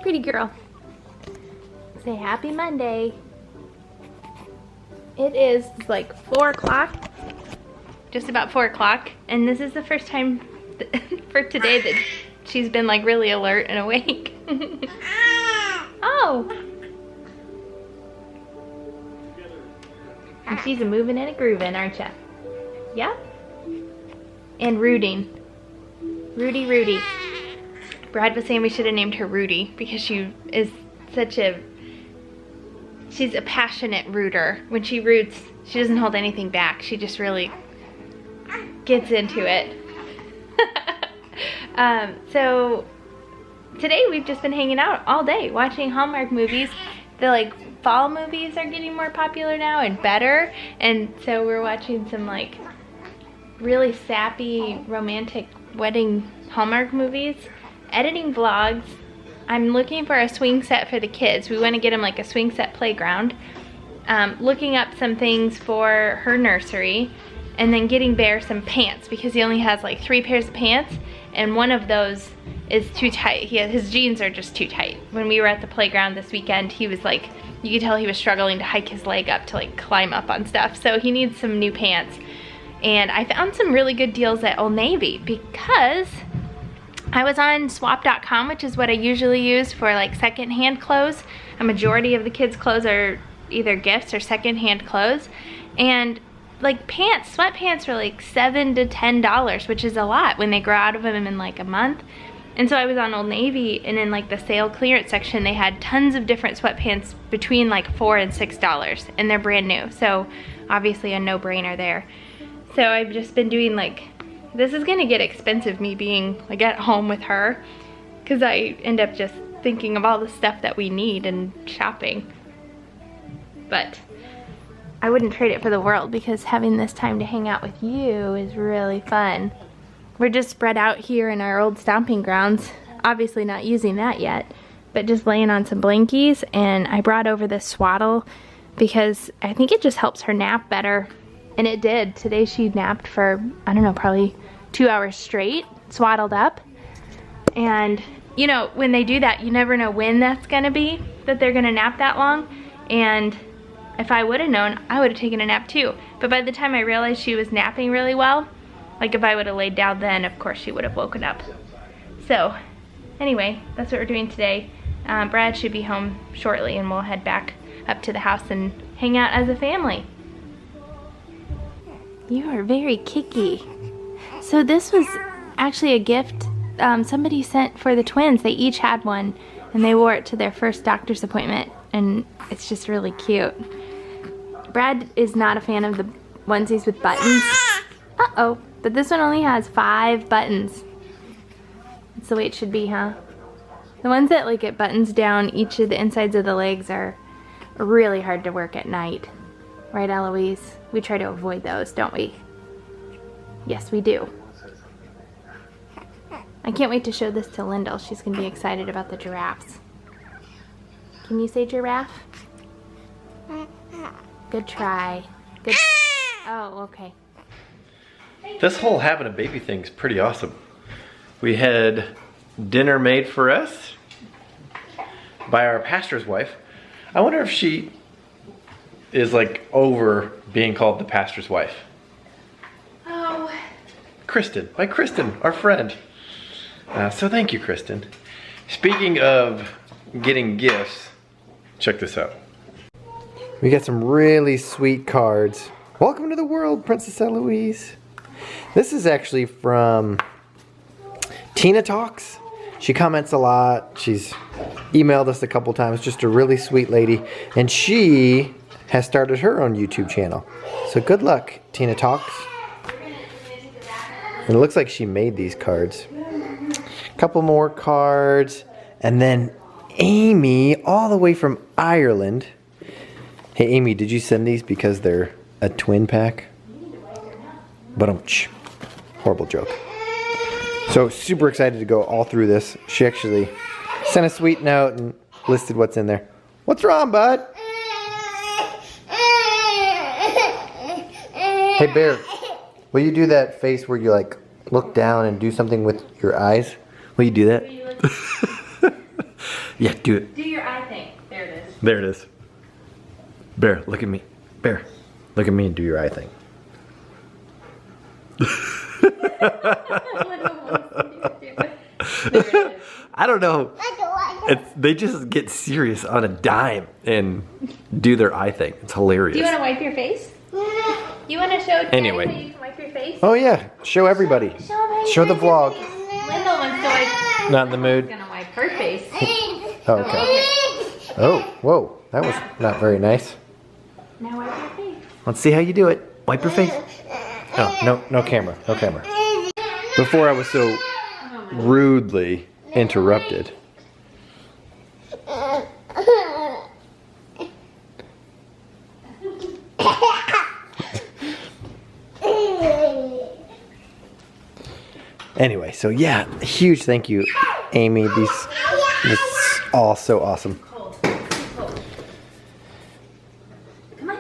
pretty girl. Say happy Monday. It is like 4 o'clock. Just about 4 o'clock. And this is the first time for today that she's been like really alert and awake. Oh. And she's a moving and a grooving, aren't ya? Yeah? And rooting. Rudy. Brad was saying we should have named her Rudy because she is she's a passionate rooter. When she roots, she doesn't hold anything back. She just really gets into it. So today we've just been hanging out all day watching Hallmark movies. The like fall movies are getting more popular now and better, and so we're watching some like really sappy romantic wedding Hallmark movies, editing vlogs. I'm looking for a swing set for the kids. We want to get them like a swing set playground. Looking up some things for her nursery, and then getting Bear some pants because he only has like 3 pairs of pants, and one of those is too tight. His jeans are just too tight. When we were at the playground this weekend, he was like, you could tell he was struggling to hike his leg up to like climb up on stuff. So he needs some new pants. And I found some really good deals at Old Navy because I was on swap.com, which is what I usually use for like secondhand clothes. A majority of the kids' clothes are either gifts or secondhand clothes. And like pants, sweatpants are like $7 to $10, which is a lot when they grow out of them in like a month. And so I was on Old Navy, and in like the sale clearance section, they had tons of different sweatpants between like $4 and $6, and they're brand new. So obviously a no-brainer there. So I've just been doing like, this is gonna get expensive, me being like at home with her, because I end up just thinking of all the stuff that we need and shopping. But I wouldn't trade it for the world because having this time to hang out with you is really fun. We're just spread out here in our old stomping grounds, obviously not using that yet, but just laying on some blankies, and I brought over this swaddle because I think it just helps her nap better. And it did. Today she napped for, I don't know, probably 2 hours straight, swaddled up. And you know, when they do that, you never know when that's gonna be, that they're gonna nap that long. And if I would have known, I would have taken a nap too. But by the time I realized she was napping really well, like if I would have laid down then, of course she would have woken up. So anyway, that's what we're doing today. Brad should be home shortly, and we'll head back up to the house and hang out as a family. You are very kicky. So this was actually a gift somebody sent for the twins. They each had one, and they wore it to their first doctor's appointment, and it's just really cute. Brad is not a fan of the onesies with buttons. Uh-oh, but this one only has 5 buttons. That's the way it should be, huh? The ones that like get buttons down each of the insides of the legs are really hard to work at night. Right, Eloise? We try to avoid those, don't we? Yes, we do. I can't wait to show this to Lyndle. She's going to be excited about the giraffes. Can you say giraffe? Good try. Good. Oh, okay. This whole having a baby thing's pretty awesome. We had dinner made for us by our pastor's wife. I wonder if she is like over being called the pastor's wife. Oh. Kristen, by Kristen, our friend. So thank you, Kristen. Speaking of getting gifts, check this out. We got some really sweet cards. Welcome to the world, Princess Eloise. This is actually from Tina Talks. She comments a lot. She's emailed us a couple times. Just a really sweet lady. And she has started her own YouTube channel. So good luck, Tina Talks. And it looks like she made these cards. A couple more cards. And then Amy, all the way from Ireland. Hey Amy, did you send these because they're a twin pack? Ba-dum-tsh. Horrible joke. So super excited to go all through this. She actually sent a sweet note and listed what's in there. What's wrong, bud? Hey Bear, will you do that face where you like look down and do something with your eyes? Will you do that? Yeah, do it. Do your eye thing. There it is. There it is. Bear, look at me. Bear, look at me and do your eye thing. I don't know. They just get serious on a dime and do their eye thing. It's hilarious. Do you want to wipe your face? You want to show Daddy Anyway. how you can wipe your face? Oh yeah, show everybody. Show the vlog. Lyndle wants to wipe. Not in the mood. She's gonna wipe her face. Okay. Oh, whoa, that was not very nice. Now wipe your face. Let's see how you do it. Wipe your face. Oh, no camera, no camera. Before I was so rudely interrupted. Anyway, so yeah, huge thank you, Amy. This is all so awesome. Cold. Come on.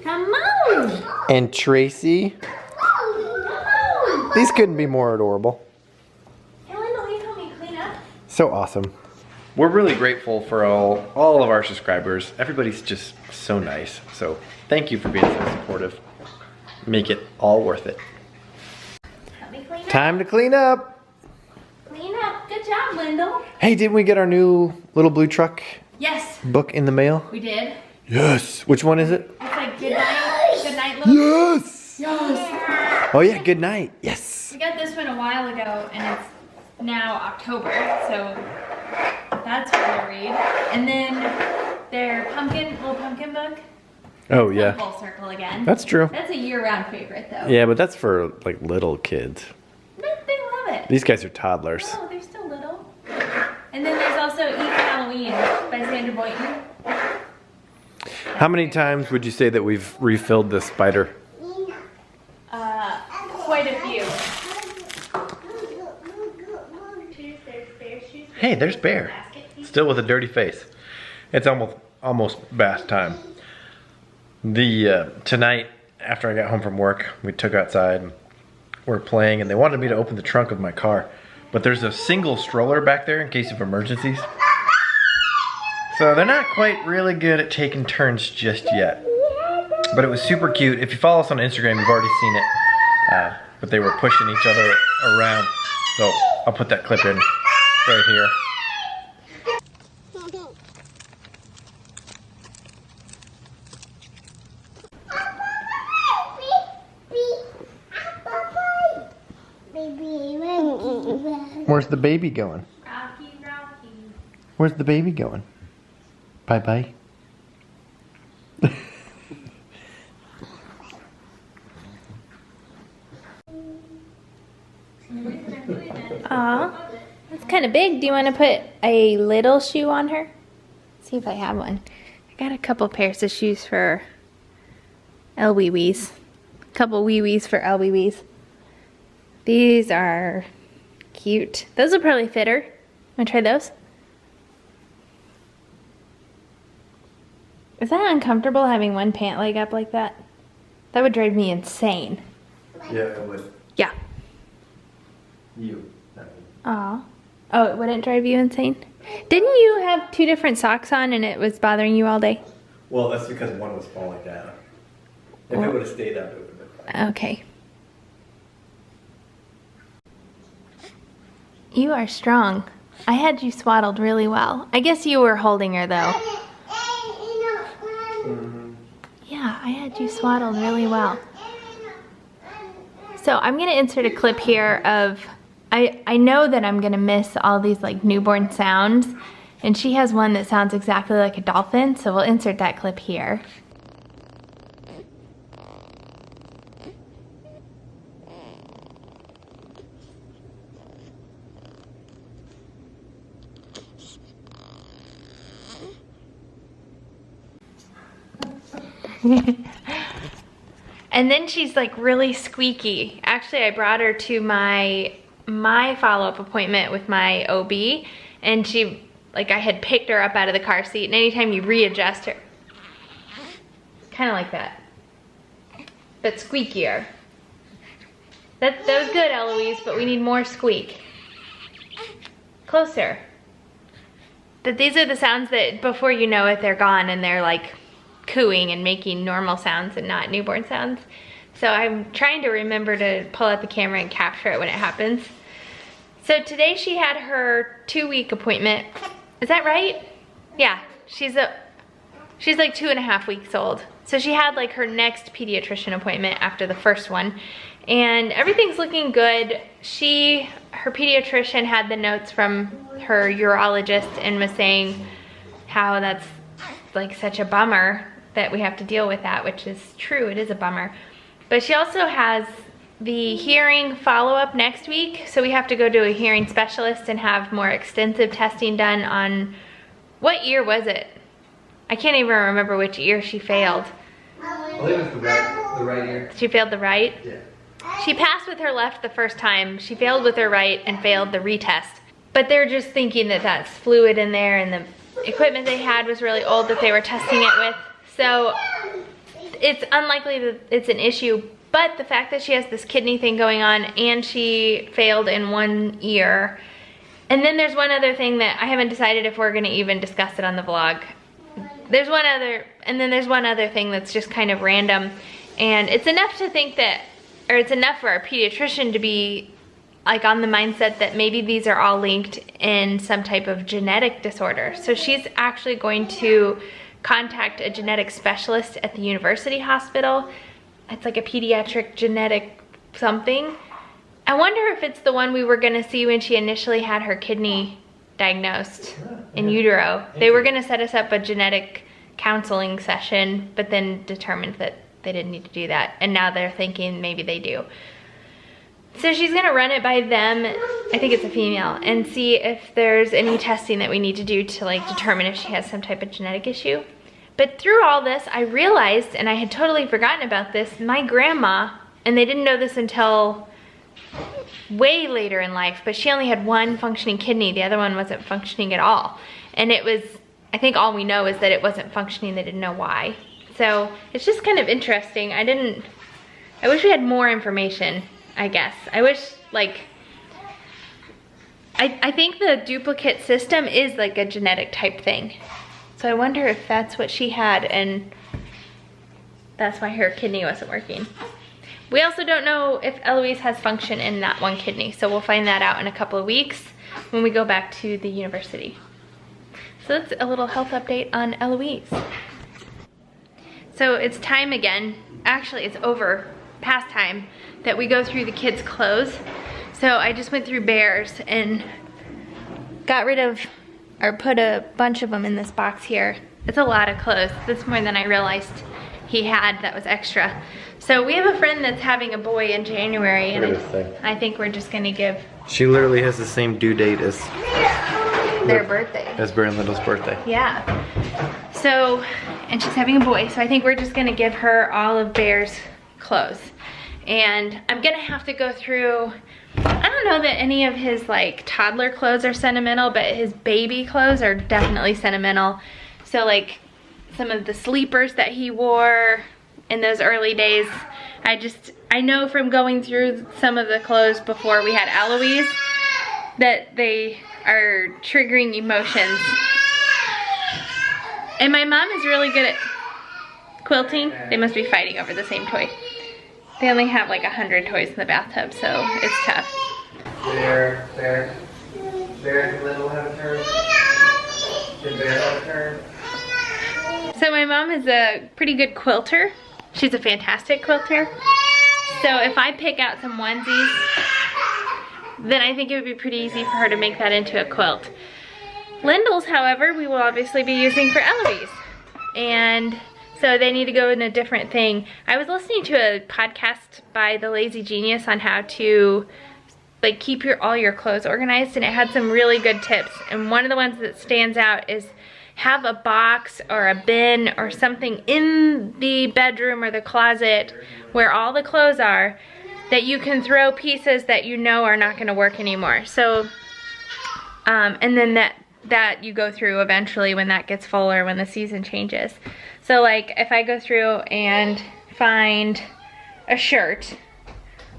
Come on. And Tracy, these couldn't be more adorable. Hey, Lyndle, you help me clean up? So awesome. We're really grateful for all of our subscribers. Everybody's just so nice. So thank you for being so supportive. Make it all worth it. Help me clean up. Time to clean up. Clean up. Good job, Lyndle. Hey, didn't we get our new little blue truck Yes, book in the mail? we did. Yes. Which one is it? It's like good night. Good night, Lyndle. Yes. Yes. Oh yeah, good night. Yes. We got this one a while ago, and it's now October, so that's fun to read. And then their little pumpkin book. Oh Come yeah. Full circle again. That's true. That's a year-round favorite, though. Yeah, but that's for like little kids. They love it. These guys are toddlers. Oh, they're still little. And then there's also Eat Halloween by Sandra Boynton. How many times would you say that we've refilled this spider? Quite a few. Hey, there's Bear. Still with a dirty face. It's almost bath time. Tonight, after I got home from work, we took outside and we're playing, and they wanted me to open the trunk of my car. But there's a single stroller back there in case of emergencies. So they're not quite really good at taking turns just yet. But it was super cute. If you follow us on Instagram, you've already seen it. But they were pushing each other around. So I'll put that clip in right here. Where's the baby going? Rocky. Where's the baby going? Bye-bye. Aw, that's kind of big. Do you want to put a little shoe on her? See if I have one. I got a couple pairs of shoes for Eloise. A couple wee-wees for Eloise. These are cute. Those will probably fit her. Want to try those? Is that uncomfortable having one pant leg up like that? That would drive me insane. Yeah, it would. Yeah. You. Not me. Aw. Oh, it wouldn't drive you insane? Didn't you have two different socks on and it was bothering you all day? Well, that's because one was falling down. If it would have stayed up, it would have been fine. Okay. You are strong. I had you swaddled really well. I guess you were holding her though. Yeah, I had you swaddled really well. So I'm gonna insert a clip here of, I know that I'm gonna miss all these like newborn sounds, and she has one that sounds exactly like a dolphin, so we'll insert that clip here. And then she's like really squeaky. Actually, I brought her to my follow-up appointment with my OB, and she, like, I had picked her up out of the car seat, and anytime you readjust her, kind of like that, but squeakier. That was good, Eloise, but we need more squeak. Closer. That these are the sounds that before you know it, they're gone and they're like cooing and making normal sounds and not newborn sounds. So I'm trying to remember to pull out the camera and capture it when it happens. So today she had her 2-week appointment. Is that right? Yeah, she's like 2.5 weeks old. So she had like her next pediatrician appointment after the first one, and everything's looking good. Her pediatrician had the notes from her urologist and was saying how that's like such a bummer that we have to deal with that, which is true, it is a bummer. But she also has the hearing follow-up next week, so we have to go to a hearing specialist and have more extensive testing done on, what ear was it? I can't even remember which ear she failed. I believe it's the right ear. She failed the right? Yeah. She passed with her left the first time. She failed with her right and failed the retest. But they're just thinking that that's fluid in there, and the equipment they had was really old that they were testing it with. So it's unlikely that it's an issue, but the fact that she has this kidney thing going on and she failed in one ear. And then there's one other thing that I haven't decided if we're gonna even discuss it on the vlog. There's one other thing that's just kind of random, and it's enough to think that, or it's enough for our pediatrician to be like on the mindset that maybe these are all linked in some type of genetic disorder. So she's actually going to contact a genetic specialist at the university hospital. It's like a pediatric genetic something. I wonder if it's the one we were gonna see when she initially had her kidney diagnosed in utero. They were gonna set us up a genetic counseling session, but then determined that they didn't need to do that. And now they're thinking maybe they do. So she's gonna run it by them, I think it's a female, and see if there's any testing that we need to do to like determine if she has some type of genetic issue. But through all this, I realized, and I had totally forgotten about this, my grandma, and they didn't know this until way later in life, but she only had one functioning kidney. The other one wasn't functioning at all. And it was, I think all we know is that it wasn't functioning. They didn't know why. So it's just kind of interesting. I wish we had more information, I guess. I wish, like, I think the duplicate system is like a genetic type thing. So I wonder if that's what she had and that's why her kidney wasn't working. We also don't know if Eloise has function in that one kidney, so we'll find that out in a couple of weeks when we go back to the university. So that's a little health update on Eloise. So it's time again, actually it's over, past time, that we go through the kids' clothes. So I just went through Bear's and got rid of, or put a bunch of them in this box here. It's a lot of clothes. That's more than I realized he had that was extra. So we have a friend that's having a boy in January, and I think we're just gonna give. She literally has the same due date as their birthday. As Bear and Lyndle's birthday. Yeah. So, and she's having a boy, so I think we're just gonna give her all of Bear's clothes. And I'm gonna have to go through, I don't know that any of his like toddler clothes are sentimental, but his baby clothes are definitely sentimental. So like some of the sleepers that he wore in those early days, I know from going through some of the clothes before we had Eloise that they are triggering emotions. And my mom is really good at quilting. They must be fighting over the same toy. They only have like 100 toys in the bathtub, so it's tough. Bear, Lyndle have a turn. Did Bear have a turn? So my mom is a pretty good quilter. She's a fantastic quilter. So if I pick out some onesies, then I think it would be pretty easy for her to make that into a quilt. Lyndle's, however, we will obviously be using for Eloise. And so they need to go in a different thing. I was listening to a podcast by The Lazy Genius on how to like keep all your clothes organized, and it had some really good tips. And one of the ones that stands out is have a box or a bin or something in the bedroom or the closet where all the clothes are that you can throw pieces that you know are not going to work anymore. So, and then that you go through eventually when that gets full or when the season changes. So like if I go through and find a shirt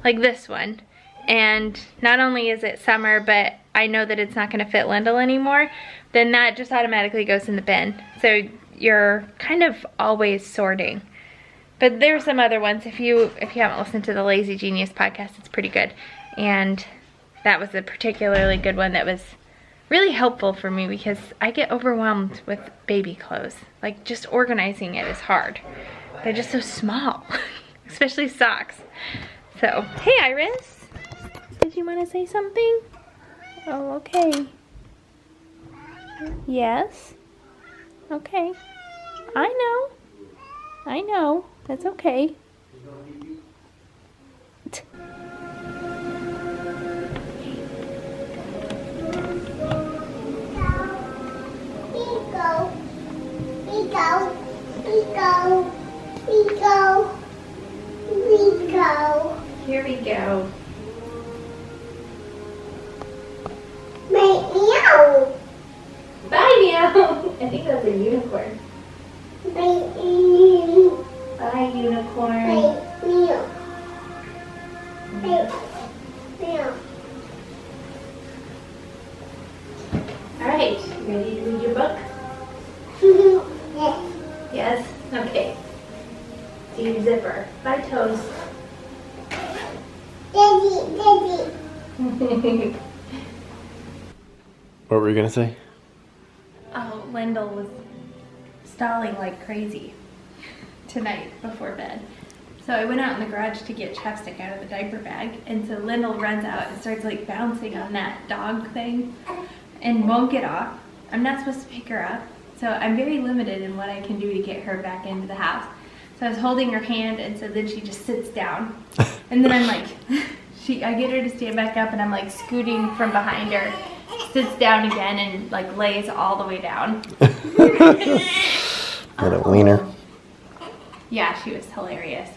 like this one, and not only is it summer, but I know that it's not gonna fit Lyndle anymore, then that just automatically goes in the bin. So you're kind of always sorting. But there's some other ones. If you haven't listened to the Lazy Genius podcast, it's pretty good. And that was a particularly good one that was really helpful for me because I get overwhelmed with baby clothes. Like, just organizing it is hard. They're just so small, especially socks. So, hey Iris, did you want to say something? Oh, okay. Yes? Okay. I know. That's okay. Here we go. Meow. Bye, meow. I think that's a unicorn. Meow. Bye, unicorn. Meow. Meow. All right, you ready to read your book? Yes. Yes? Okay. Deep zipper. Bye, toes. Daddy. What were you gonna say? Oh, Lyndle was stalling like crazy tonight before bed. So I went out in the garage to get chapstick out of the diaper bag, and so Lyndle runs out and starts like bouncing on that dog thing and won't get off. I'm not supposed to pick her up, so I'm very limited in what I can do to get her back into the house. So I was holding her hand, and so then she just sits down, and then I'm like, I get her to stand back up, and I'm like scooting from behind her, sits down again, and like lays all the way down. What a wiener. Yeah, she was hilarious.